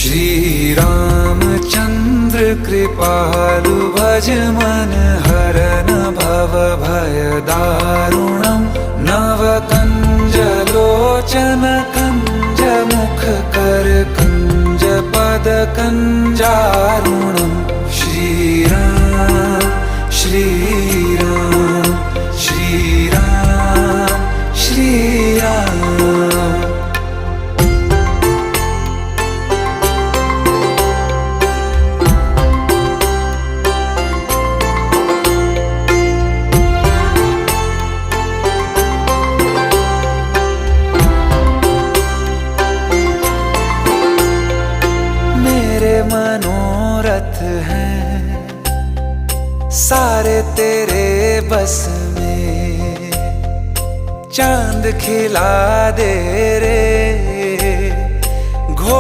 श्री रामचंद्र कृपालु भज मन हरन भव भय दारुणम नव कंज लोचन कंज मुख कर कंज पद कंजारुणम श्री राम श्री राम श्री राम श्री राम। मेरे मनोरथ हैं सारे तेरे बस में, चांद खिला दे रे घो